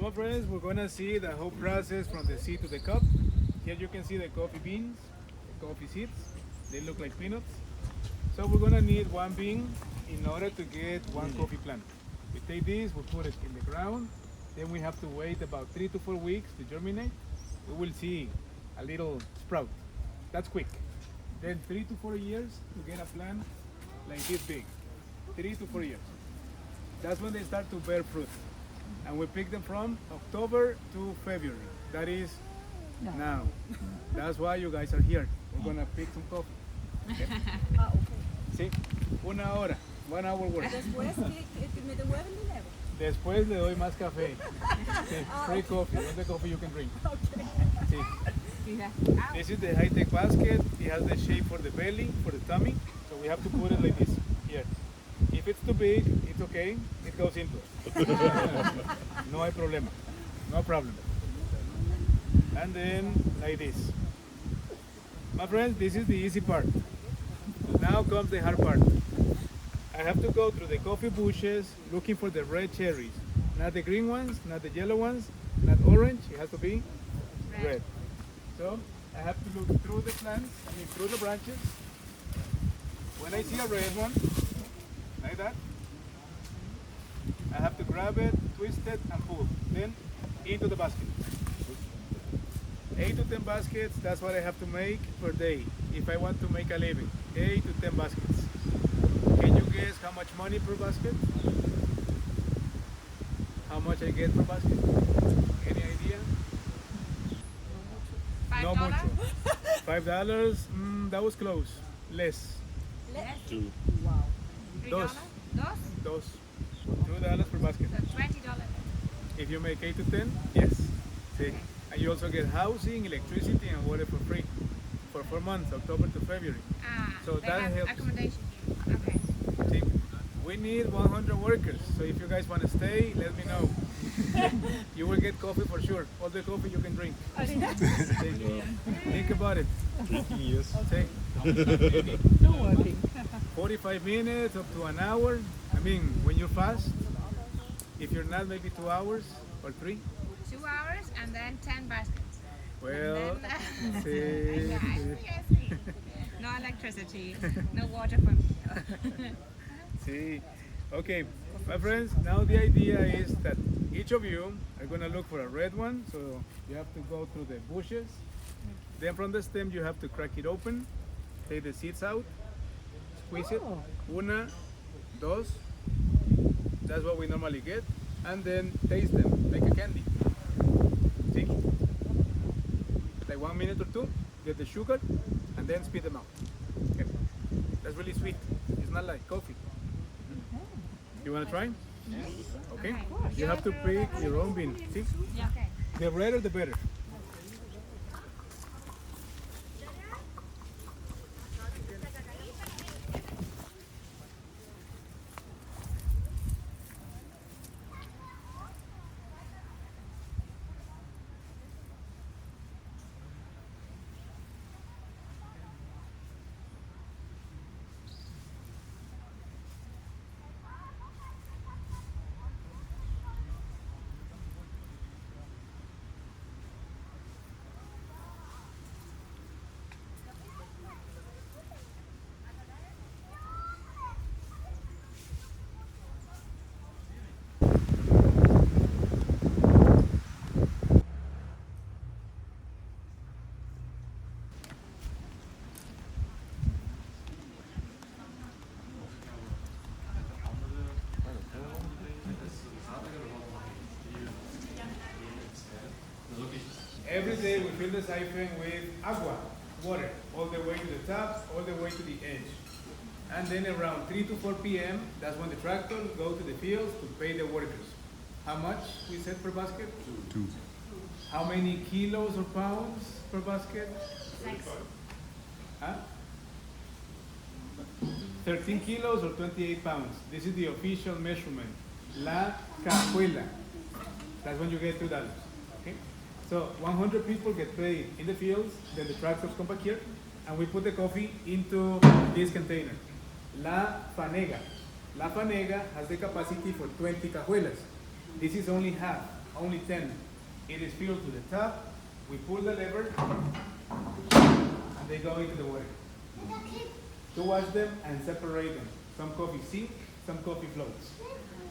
my friends, we're gonna see the whole process from the seed to the cup. Here you can see the coffee beans, the coffee seeds. They look like peanuts. So we're gonna need one bean in order to get one coffee plant. We take this, we put it in the ground. Then we have to wait about 3 to 4 weeks to germinate. We will see a little sprout. That's quick. Then 3 to 4 years to get a plant like this big. 3 to 4 years. That's when they start to bear fruit. And we pick them from October to February. That is now. That's why you guys are here. We're gonna pick some coffee. Okay. Sí, 1 hora, 1 hour work. Después que me devuelven dinero. Después le doy más café. Sí, free coffee, all the coffee you can drink. Sí. This is the high-tech basket. It has the shape for the belly, for the tummy. So we have to put it like this here. If it's too big, it's okay. It goes into it. No hay problema. No problem. And then like this. My friends, this is the easy part. Now comes the hard part. I have to go through the coffee bushes looking for the red cherries. Not the green ones, not the yellow ones, not orange. It has to be red. So I have to look through the plants, through the branches. When I see a red one, like that, I have to grab it, twist it, and pull. Then into the basket. 8 to 10 baskets, that's what I have to make per day if I want to make a living. 8 to 10 baskets. Can you guess how much money per basket? How much I get per basket? Any idea? No mucho. $5? That was close. Less. Two. Wow. Dos. Dos? $2 per basket. So $20. If you make 8 to 10, yes. See? And you also get housing, electricity, and water for free for 4 months, October to February. So they that have helps. accommodation here. Okay. See, we need 100 workers. So if you guys want to stay, let me know. You will get coffee for sure. All the coffee you can drink. Think about it. Yes. See, No working. 45 minutes up to an hour. I mean, when you're fast, if you're not, maybe 2 hours or 3. 2 hours and then 10 baskets. Well, And see. yes. No electricity, no water for me. See. Okay, my friends, now the idea is that each of you are going to look for a red one. So you have to go through the bushes. Then from the stem, you have to crack it open, take the seeds out, squeeze it. Una, dos. That's what we normally get. And then taste them like a candy. See? Like 1 minute or 2, get the sugar, and then spit them out. Okay. That's really sweet. It's not like coffee. You want to try? Okay. You have to pick your own bean. See? Yeah. Okay. The redder the better. Every day we fill the siphon with agua, water, all the way to the top, all the way to the edge. And then around 3 to 4 p.m., that's when the tractors go to the fields to pay the workers. How much we said per basket? Two. How many kilos or pounds per basket? 6. Huh? 13 kilos or 28 pounds. This is the official measurement. La cajuela. That's when you get $2. Okay? So 100 people get paid in the fields, then the tractors come back here, and we put the coffee into this container. La fanega. La fanega has the capacity for 20 cajuelas. This is only half only 10. It is filled to the top. We pull the lever, and they go into the water. To wash them and separate them. Some coffee sink, some coffee floats.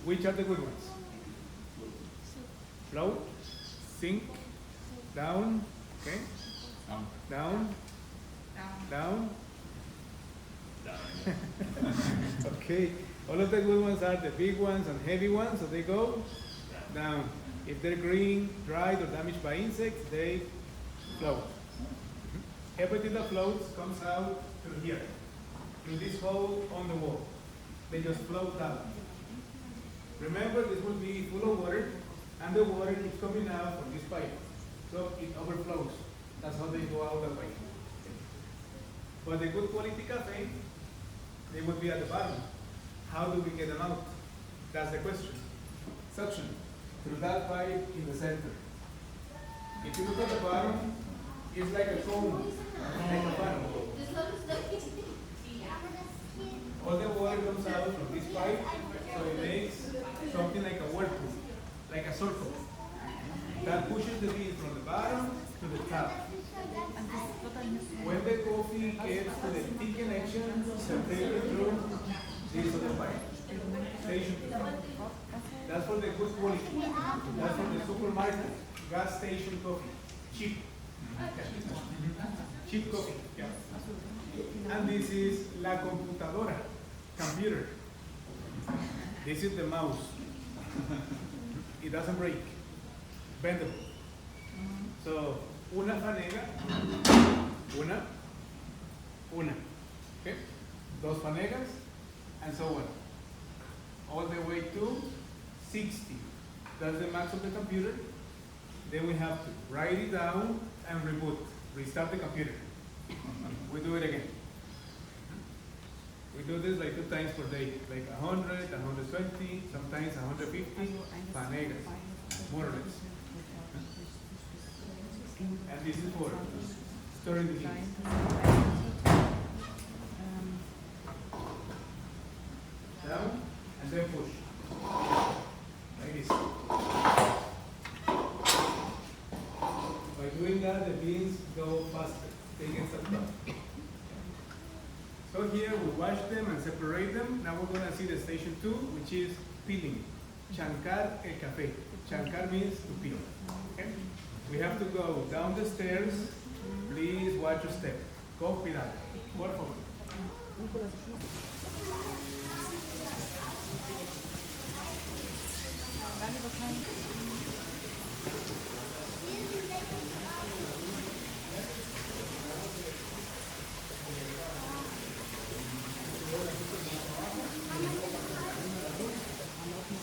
Which are the good ones? Float, sink, down, okay? Down, down. Okay, all of the good ones are the big ones and heavy ones, so they go down. If they're green, dried, or damaged by insects, they float. Everything that floats comes out through here, through this hole on the wall. They just float down. Remember, this will be full of water, and the water keeps coming out from this pipe, so it overflows. That's how they go out that way. But the good quality cafe, they would be at the bottom. How do we get them out? That's the question. Suction, through that pipe in the center. If you look at the bottom, it's like a cone, like a funnel. All the water comes out from this pipe, so it makes something like a whirlpool, like a circle. That pushes the beans from the bottom to the top. When the coffee gets to the T connection, separated through this other pipe. Station. That's for the good quality. That's for the supermarket, gas station coffee. Cheap. Cheap coffee. Yeah. And this is la computadora, computer. This is the mouse. It doesn't break. Bendable. So, una fanega, una. Okay? Dos fanegas, and so on. All the way to 60. That's the max of the computer. Then we have to write it down and reboot. Restart the computer. We do it again. We do this like 2 times per day, like 100, 120, sometimes 150 fanegas, more or less. And this is for storing the beans. Down and then push. Like this. By doing that, the beans go faster. They get sucked up. So here we wash them and separate them. Now we're going to see the station 2, which is peeling. Chancar el café. Chancar means to peel. Okay? We have to go down the stairs. Please watch your step. Con cuidado. Por favor.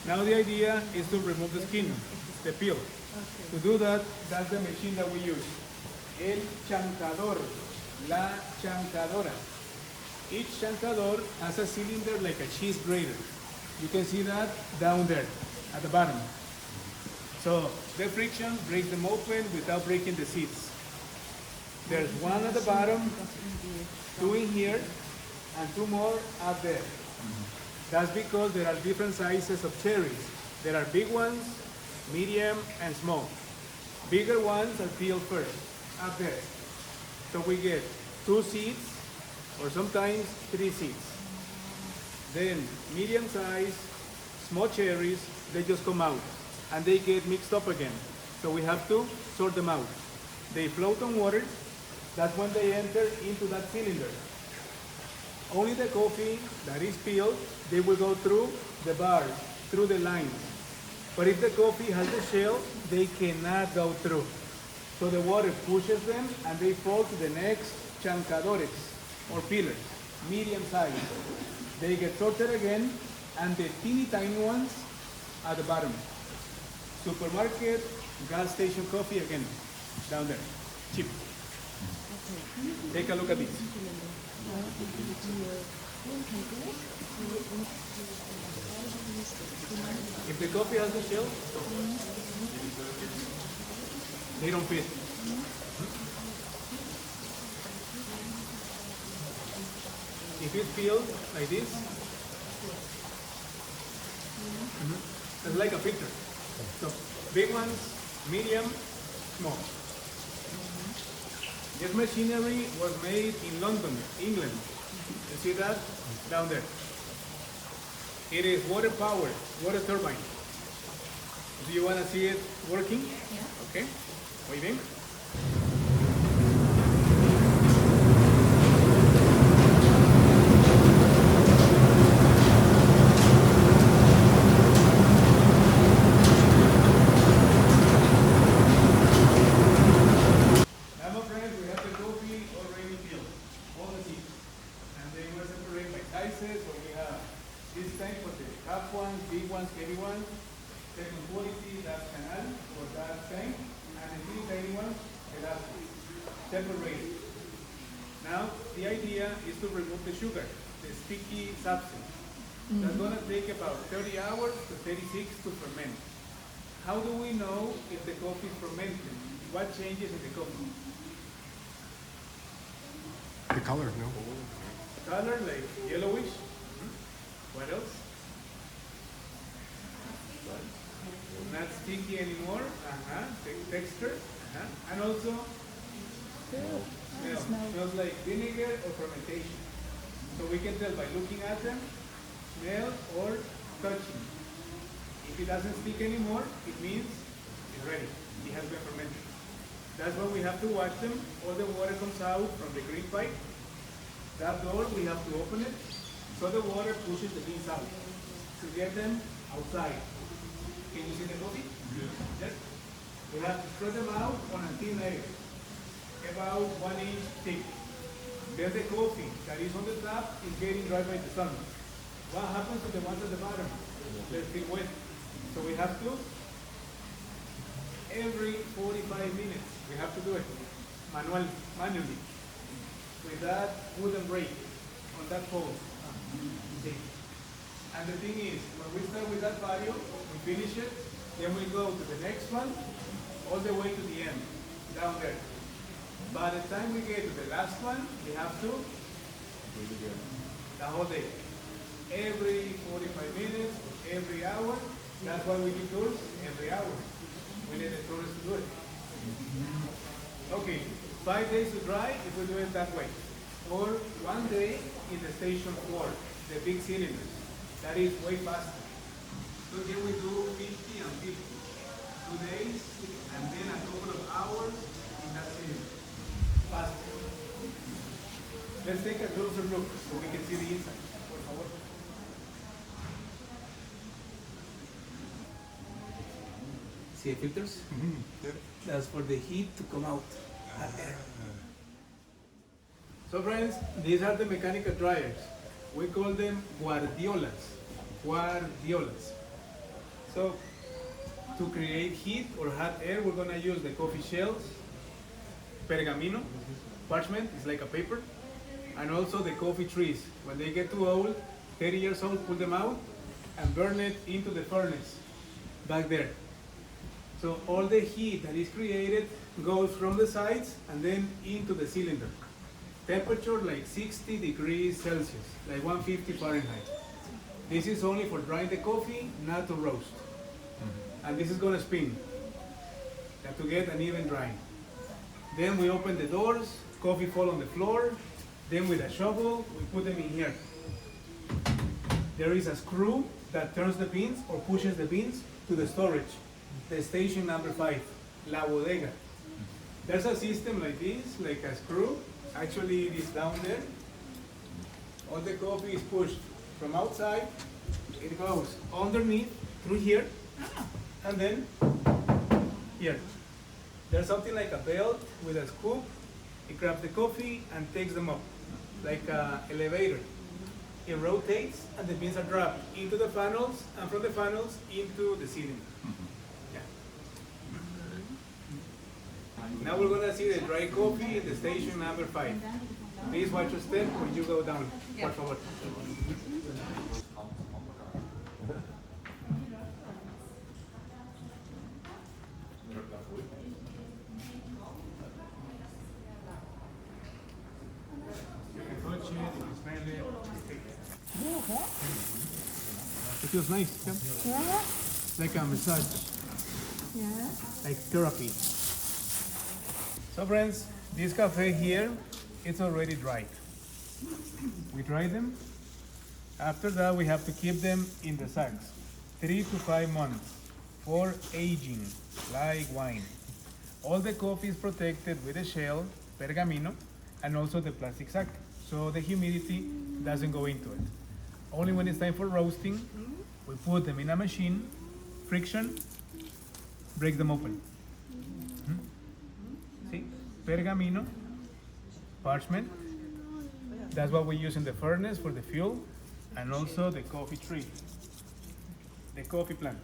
Now the idea is to remove the skin, the peel. To do that, that's the machine that we use. El chancador, la chancadora. Each chancador has a cylinder like a cheese grater. You can see that down there at the bottom. So the friction breaks them open without breaking the seeds. There's one at the bottom, 2 in here, and 2 more up there. That's because there are different sizes of cherries. There are big ones, medium, and small. Bigger ones are peeled first, up there. So we get 2 seeds, or sometimes 3 seeds. Then medium size, small cherries, they just come out, and they get mixed up again. So we have to sort them out. They float on water. That's when they enter into that cylinder. Only the coffee that is peeled, they will go through the bars, through the lines. But if the coffee has the shell, they cannot go through. So the water pushes them and they fall to the next chancadores, or peelers, medium size. They get sorted again, and the teeny tiny ones at the bottom. Supermarket, gas station coffee again, down there, cheap. Take a look at this. If the coffee has the shell, they don't fit. If it's peeled like this, it's like a filter. So big ones, medium, small. This machinery was made in London, England. You see that? Down there. It is water powered, water turbine. Do you want to see it working? Yeah. Okay. Muy bien. Big ones, heavy ones, second quality, that's canal, or that tank, and the three tiny ones, that's separated. Now, the idea is to remove the sugar, the sticky substance. That's going to take about 30 hours to 36 to ferment. How do we know if the coffee is fermented? What changes in the coffee? The color, no? Color, like yellowish. What else? Not sticky anymore. Texture. And also smells like vinegar or fermentation. So we can tell by looking at them, smell or touching. If it doesn't stick anymore, it means it's ready. It has been fermented. That's why we have to watch them. All the water comes out from the green pipe. That door, we have to open it so the water pushes the beans out to get them outside. Can you see the coffee? Yes. We have to spread them out on a thin layer, about 1 inch thick. Then the coffee that is on the top is getting dry by the sun. What happens to the ones at the bottom? They're still wet. So we have to, every 45 minutes, we have to do it manually, with that wooden brake on that pole. See? And the thing is, when we start with that value, we finish it, then we go to the next one, all the way to the end, down there. By the time we get to the last one, we have to the whole day. Every 45 minutes, every hour. That's why we do tours every hour. We need the tourists to do it. Okay, 5 days to dry if we do it that way. Or 1 day in the station 4, the big cylinders. That is way faster. So here we do 50 and 50. 2 days, and then a couple of hours in that cylinder. Faster. Let's take a closer look so we can see the inside. Por favor. See the filters? That's for the heat to come out. So friends, these are the mechanical dryers. We call them guardiolas. Guardiolas. So to create heat or hot air, we're going to use the coffee shells, pergamino, parchment, it's like a paper, and also the coffee trees. When they get too old, 30 years old, pull them out and burn it into the furnace back there. So all the heat that is created goes from the sides and then into the cylinder. Temperature like 60 degrees Celsius, like 150 Fahrenheit. This is only for drying the coffee, not to roast. And this is going to spin to get an even drying. Then we open the doors, coffee fall on the floor. Then with a shovel, we put them in here. There is a screw that turns the beans or pushes the beans to the storage, the station number 5, la bodega. There's a system like this, like a screw. Actually, it is down there. All the coffee is pushed from outside. It goes underneath, through here, and then here. There's something like a belt with a scoop. It grabs the coffee and takes them up, like an elevator. It rotates and the beans are dropped into the funnels, and from the funnels into the cylinder. Yeah. Now we're gonna see the dry coffee in the station number 5. Please watch your step when you go down. Por favor. It feels nice, yeah? Like a massage. Yeah. like therapy. So friends, this cafe here, it's already dried. We dry them. After that, we have to keep them in the sacks, 3 to 5 months for aging, like wine. All the coffee is protected with a shell, pergamino, and also the plastic sack, so the humidity doesn't go into it. Only when it's time for roasting, we put them in a machine, friction, break them open. See, pergamino, parchment. That's what we use in the furnace for the fuel, and also the coffee tree, the coffee plant.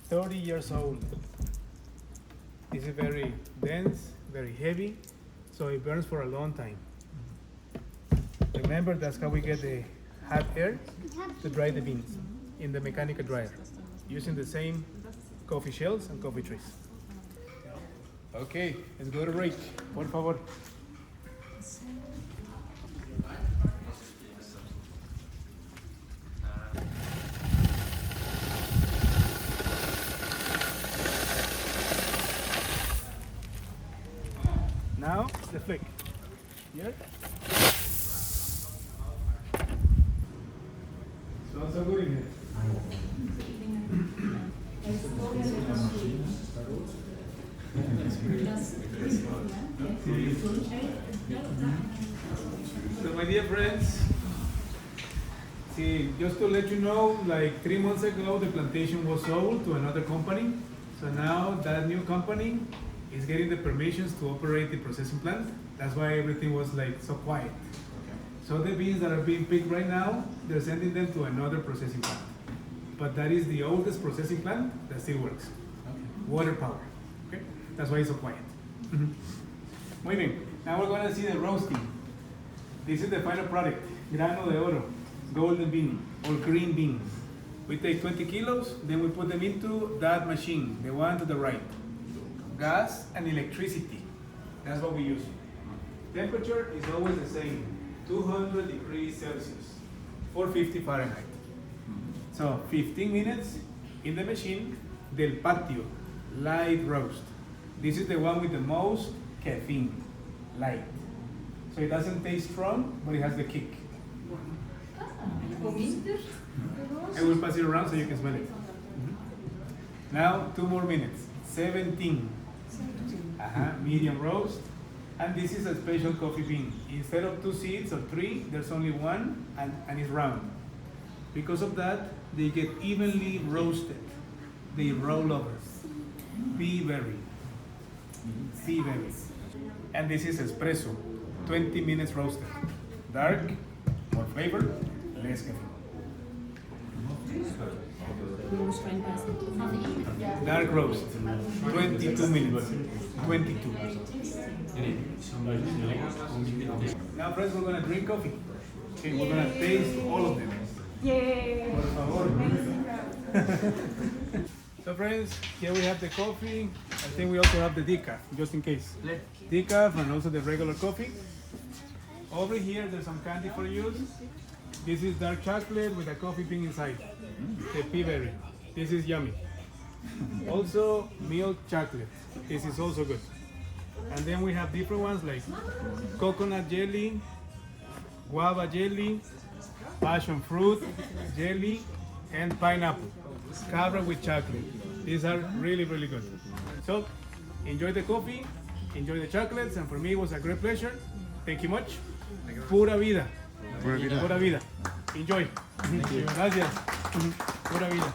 30 years old. This is very dense, very heavy, so it burns for a long time. Remember, that's how we get the hot air to dry the beans in the mechanical dryer, using the same coffee shells and coffee trees. Okay, let's go to rake, por favor. Now, the flick. Here. Smells so good in here. So my dear friends, see, just to let you know, like 3 months ago, the plantation was sold to another company. So now that new company is getting the permissions to operate the processing plant. That's why everything was like so quiet. So the beans that are being picked right now, they're sending them to another processing plant. But that is the oldest processing plant that still works. Water power. Okay? That's why it's so quiet. Muy bien. Now we're going to see the roasting. This is the final product. Grano de oro, golden bean, or green beans. We take 20 kilos, then we put them into that machine, the one to the right. Gas and electricity. That's what we use. Temperature is always the same, 200 degrees Celsius, 450 Fahrenheit. So 15 minutes in the machine, del patio, light roast. This is the one with the most caffeine, light. So it doesn't taste strong, but it has the kick. I will pass it around so you can smell it. Now 2 more minutes, 17. Medium roast. And this is a special coffee bean. Instead of 2 seeds or 3, there's only 1 and it's round. Because of that, they get evenly roasted. They roll over. Pea berry. Pea berry. And this is espresso. 20 minutes roasted. Dark, more flavor, less caffeine. Dark roast, 22 minutes. 22. Now friends, we're gonna drink coffee. Okay, we're gonna taste all of them. Yay! Por favor. So friends, here we have the coffee. I think we also have the decaf, just in case. Decaf and also the regular coffee. Over here, there's some candy for you. This is dark chocolate with a coffee bean inside. The pea berry. This is yummy. Also, milk chocolate. This is also good. And then we have different ones like coconut jelly, guava jelly, passion fruit jelly, and pineapple. Cabra with chocolate. These are really, really good. So, enjoy the coffee, enjoy the chocolates, and for me it was a great pleasure. Thank you much. Pura vida. Pura vida. Enjoy. Gracias. Pura vida.